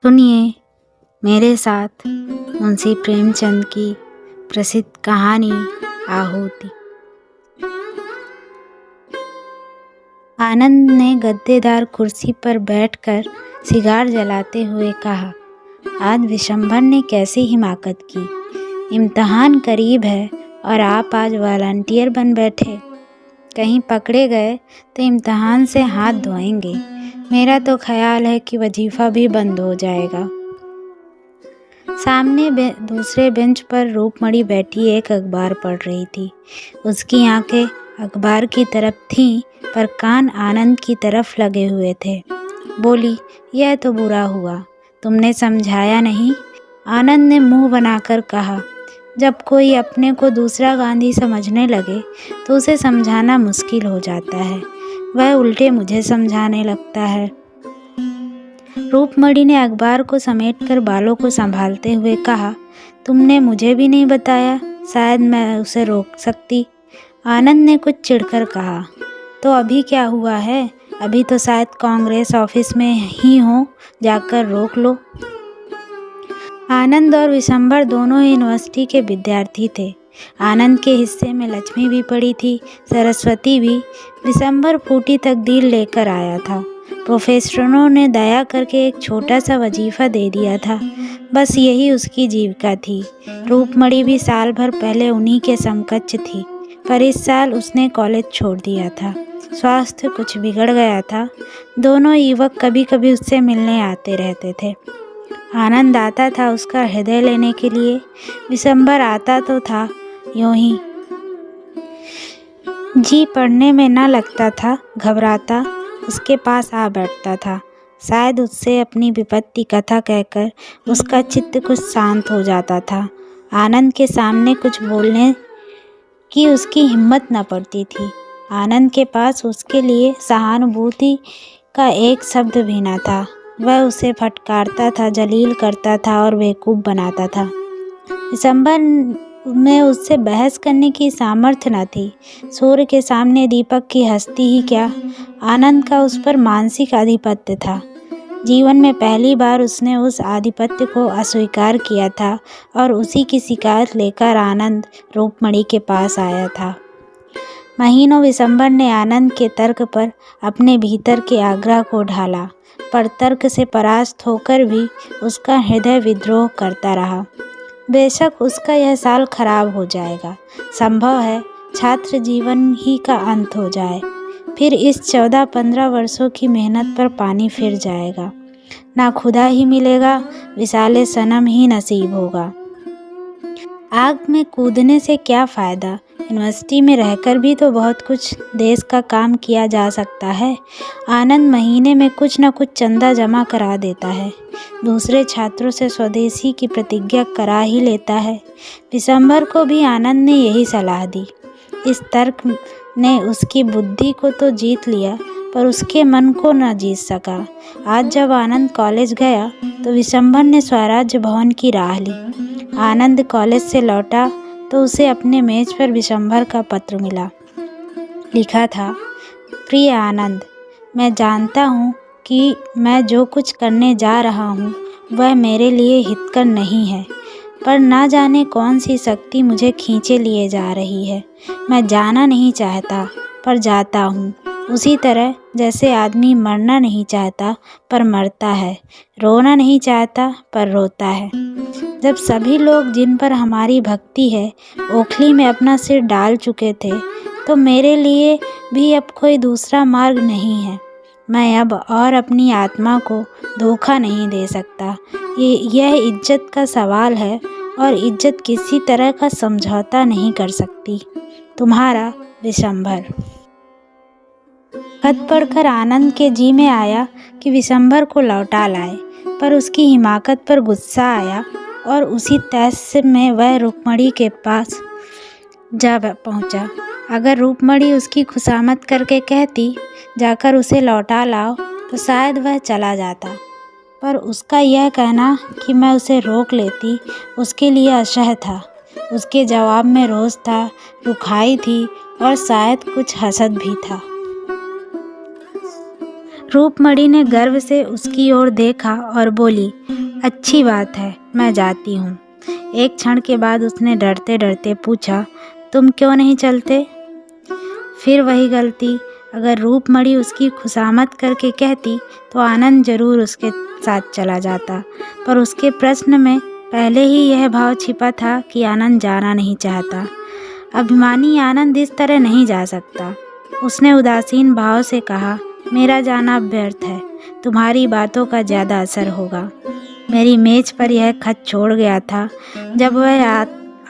सुनिए मेरे साथ मुंशी प्रेमचंद की प्रसिद्ध कहानी आहुति। आनंद ने गद्देदार कुर्सी पर बैठकर सिगार जलाते हुए कहा, आज विशंभर ने कैसी हिमाकत की। इम्तिहान करीब है और आप आज वॉलंटियर बन बैठे। कहीं पकड़े गए तो इम्तिहान से हाथ धोएंगे। मेरा तो ख्याल है कि वजीफ़ा भी बंद हो जाएगा। सामने दूसरे बेंच पर रूपमणी बैठी एक अखबार पढ़ रही थी। उसकी आंखें अखबार की तरफ थीं पर कान आनंद की तरफ लगे हुए थे। बोली, यह तो बुरा हुआ, तुमने समझाया नहीं। आनंद ने मुंह बनाकर कहा, जब कोई अपने को दूसरा गांधी समझने लगे तो उसे समझाना मुश्किल हो जाता है। वह उल्टे मुझे समझाने लगता है। रूपमणी ने अखबार को समेटकर बालों को संभालते हुए कहा, तुमने मुझे भी नहीं बताया, शायद मैं उसे रोक सकती। आनंद ने कुछ चिढ़कर कहा, तो अभी क्या हुआ है, अभी तो शायद कांग्रेस ऑफिस में ही हो, जाकर रोक लो। आनंद और विशंभर दोनों ही यूनिवर्सिटी के विद्यार्थी थे। आनंद के हिस्से में लक्ष्मी भी पड़ी थी, सरस्वती भी। विशंभर फूटी तकदीर लेकर आया था। प्रोफेसरों ने दया करके एक छोटा सा वजीफ़ा दे दिया था, बस यही उसकी जीविका थी। रूपमणी भी साल भर पहले उन्हीं के समकक्ष थी, पर इस साल उसने कॉलेज छोड़ दिया था। स्वास्थ्य कुछ बिगड़ गया था। दोनों युवक कभी कभी उससे मिलने आते रहते थे। आनंद आता था उसका हृदय लेने के लिए, विशंभर आता तो था यूं ही। जी पढ़ने में न लगता था, घबराता उसके पास आ बैठता था। शायद उससे अपनी विपत्ति कथा कहकर उसका चित्त कुछ शांत हो जाता था। आनंद के सामने कुछ बोलने की उसकी हिम्मत न पड़ती थी। आनंद के पास उसके लिए सहानुभूति का एक शब्द भी न था। वह उसे फटकारता था, जलील करता था और बेवकूफ़ बनाता था। विशंभर में उससे बहस करने की सामर्थ्य न थी। सूर्य के सामने दीपक की हस्ती ही क्या, आनंद का उस पर मानसिक आधिपत्य था। जीवन में पहली बार उसने उस आधिपत्य को अस्वीकार किया था और उसी की शिकायत लेकर आनंद रूपमणी के पास आया था। महीनों विशंभर ने आनंद के तर्क पर अपने भीतर के आग्रह को ढाला, पर तर्क से परास्त होकर भी उसका हृदय विद्रोह करता रहा। बेशक उसका यह साल खराब हो जाएगा, संभव है छात्र जीवन ही का अंत हो जाए, फिर इस 14-15 वर्षों की मेहनत पर पानी फिर जाएगा। ना खुदा ही मिलेगा, विसाले सनम ही नसीब होगा। आग में कूदने से क्या फ़ायदा, यूनिवर्सिटी में रहकर भी तो बहुत कुछ देश का काम किया जा सकता है। आनंद महीने में कुछ न कुछ चंदा जमा करा देता है, दूसरे छात्रों से स्वदेशी की प्रतिज्ञा करा ही लेता है। विशंभर को भी आनंद ने यही सलाह दी। इस तर्क ने उसकी बुद्धि को तो जीत लिया, पर उसके मन को न जीत सका। आज जब आनंद कॉलेज गया तो विशंभर ने स्वराज्य भवन की राह ली। आनंद कॉलेज से लौटा तो उसे अपने मेज पर विशंभर का पत्र मिला। लिखा था, प्रिय आनंद, मैं जानता हूँ कि मैं जो कुछ करने जा रहा हूँ वह मेरे लिए हितकर नहीं है, पर ना जाने कौन सी शक्ति मुझे खींचे लिए जा रही है। मैं जाना नहीं चाहता पर जाता हूँ, उसी तरह जैसे आदमी मरना नहीं चाहता पर मरता है, रोना नहीं चाहता पर रोता है। जब सभी लोग जिन पर हमारी भक्ति है ओखली में अपना सिर डाल चुके थे, तो मेरे लिए भी अब कोई दूसरा मार्ग नहीं है। मैं अब और अपनी आत्मा को धोखा नहीं दे सकता। यह इज्जत का सवाल है और इज्जत किसी तरह का समझौता नहीं कर सकती। तुम्हारा विशंभर। खत पढ़कर आनंद के जी में आया कि विशंभर को लौटा लाए, पर उसकी हिमाकत पर गुस्सा आया और उसी तैश में वह रूपमणी के पास जा पहुंचा। अगर रूपमणी उसकी खुशामद करके कहती, जाकर उसे लौटा लाओ, तो शायद वह चला जाता, पर उसका यह कहना कि मैं उसे रोक लेती उसके लिए असह्य था। उसके जवाब में रोष था, रुखाई थी और शायद कुछ हसद भी था। रूपमणि ने गर्व से उसकी ओर देखा और बोली, अच्छी बात है, मैं जाती हूँ। एक क्षण के बाद उसने डरते डरते पूछा, तुम क्यों नहीं चलते? फिर वही गलती, अगर रूपमणि उसकी खुशामद करके कहती तो आनंद जरूर उसके साथ चला जाता, पर उसके प्रश्न में पहले ही यह भाव छिपा था कि आनंद जाना नहीं चाहता। अभिमानी आनंद इस तरह नहीं जा सकता। उसने उदासीन भाव से कहा, मेरा जाना व्यर्थ है, तुम्हारी बातों का ज़्यादा असर होगा। मेरी मेज पर यह खत छोड़ गया था। जब वह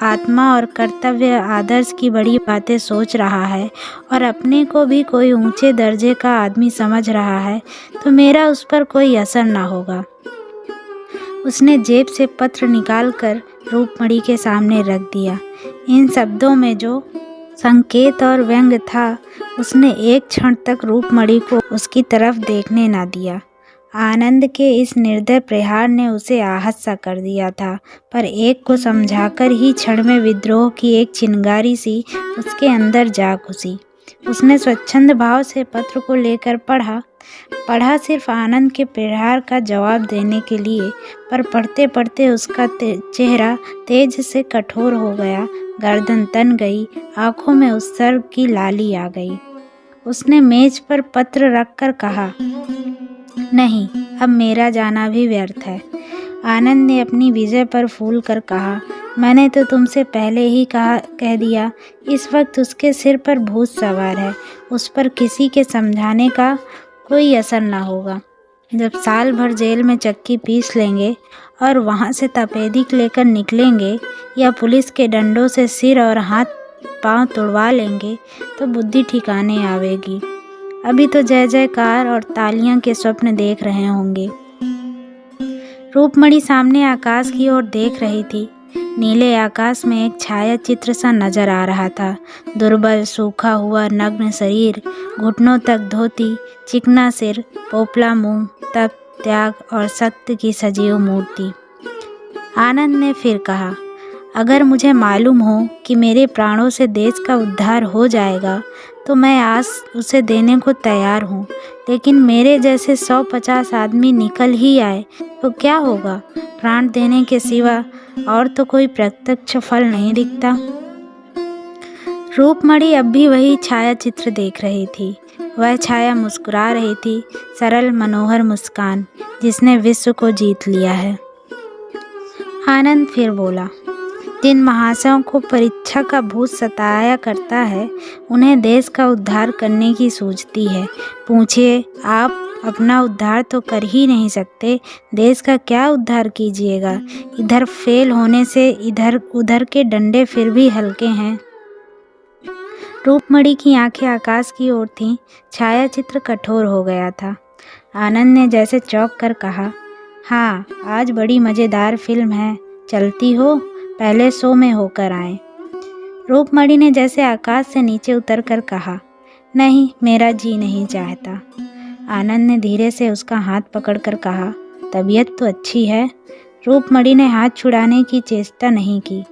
आत्मा और कर्तव्य आदर्श की बड़ी बातें सोच रहा है और अपने को भी कोई ऊंचे दर्जे का आदमी समझ रहा है, तो मेरा उस पर कोई असर ना होगा। उसने जेब से पत्र निकालकर रूपमणि के सामने रख दिया। इन शब्दों में जो संकेत और व्यंग था, उसने एक क्षण तक रूपमणि को उसकी तरफ देखने ना दिया। आनंद के इस निर्दय प्रहार ने उसे आहत सा कर दिया था, पर एक को समझाकर ही क्षण में विद्रोह की एक चिंगारी सी उसके अंदर जा घुसी। उसने स्वच्छंद भाव से पत्र को लेकर पढ़ा सिर्फ आनंद के प्रहार का जवाब देने के लिए, पर पढ़ते पढ़ते उसका चेहरा तेज से कठोर हो गया, गर्दन तन गई, आंखों में उत्सर्ग की लाली आ गई। उसने मेज पर पत्र रखकर कहा, नहीं, अब मेरा जाना भी व्यर्थ है। आनंद ने अपनी विजय पर फूल कर कहा, मैंने तो तुमसे पहले ही कह दिया। इस वक्त उसके सिर पर भूत सवार है, उस पर किसी के समझाने का कोई असर ना होगा। जब साल भर जेल में चक्की पीस लेंगे और वहाँ से तपेदिक लेकर निकलेंगे या पुलिस के डंडों से सिर और हाथ पांव तुड़वा लेंगे तो बुद्धि ठिकाने आवेगी। अभी तो जय जयकार और तालियां के स्वप्न देख रहे होंगे। रूपमणि सामने आकाश की ओर देख रही थी। नीले आकाश में एक छाया चित्र सा नजर आ रहा था। दुर्बल, सूखा हुआ नग्न शरीर, घुटनों तक धोती, चिकना सिर, पोपला मुंह, तप, त्याग और सत्य की सजीव मूर्ति। आनंद ने फिर कहा, अगर मुझे मालूम हो कि मेरे प्राणों से देश का उद्धार हो जाएगा तो मैं आज उसे देने को तैयार हूँ, लेकिन मेरे जैसे 150 आदमी निकल ही आए तो क्या होगा? प्राण देने के सिवा और तो कोई प्रत्यक्ष फल नहीं दिखता। रूपमणि अब भी वही छाया चित्र देख रही थी। वह छाया मुस्कुरा रही थी, सरल मनोहर मुस्कान जिसने विश्व को जीत लिया है। आनंद फिर बोला, जिन महाशयों को परीक्षा का भूत सताया करता है, उन्हें देश का उद्धार करने की सूझती है। पूछिए, आप अपना उद्धार तो कर ही नहीं सकते, देश का क्या उद्धार कीजिएगा? इधर फेल होने से इधर उधर के डंडे फिर भी हल्के हैं। रूपमणि की आंखें आकाश की ओर थीं, छाया चित्र कठोर हो गया था। आनंद ने जैसे चौंक कर कहा, हाँ, आज बड़ी मज़ेदार फिल्म है, चलती हो? पहले शो में होकर आए। रूपमणि ने जैसे आकाश से नीचे उतर कर कहा, नहीं, मेरा जी नहीं चाहता। आनंद ने धीरे से उसका हाथ पकड़कर कहा, तबीयत तो अच्छी है। रूपमणि ने हाथ छुड़ाने की चेष्टा नहीं की।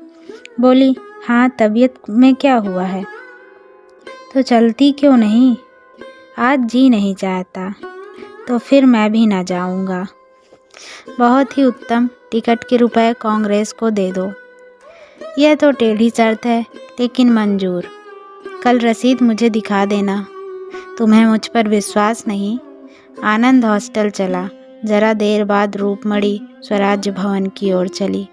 बोली, हाँ, तबीयत में क्या हुआ है? तो चलती क्यों नहीं? आज जी नहीं चाहता। तो फिर मैं भी ना जाऊंगा। बहुत ही उत्तम, टिकट के रुपए कांग्रेस को दे दो। यह तो टेढ़ी शर्त है, लेकिन मंजूर। कल रसीद मुझे दिखा देना। तुम्हें मुझ पर विश्वास नहीं? आनंद हॉस्टल चला। जरा देर बाद रूपमणि स्वराज्य भवन की ओर चली।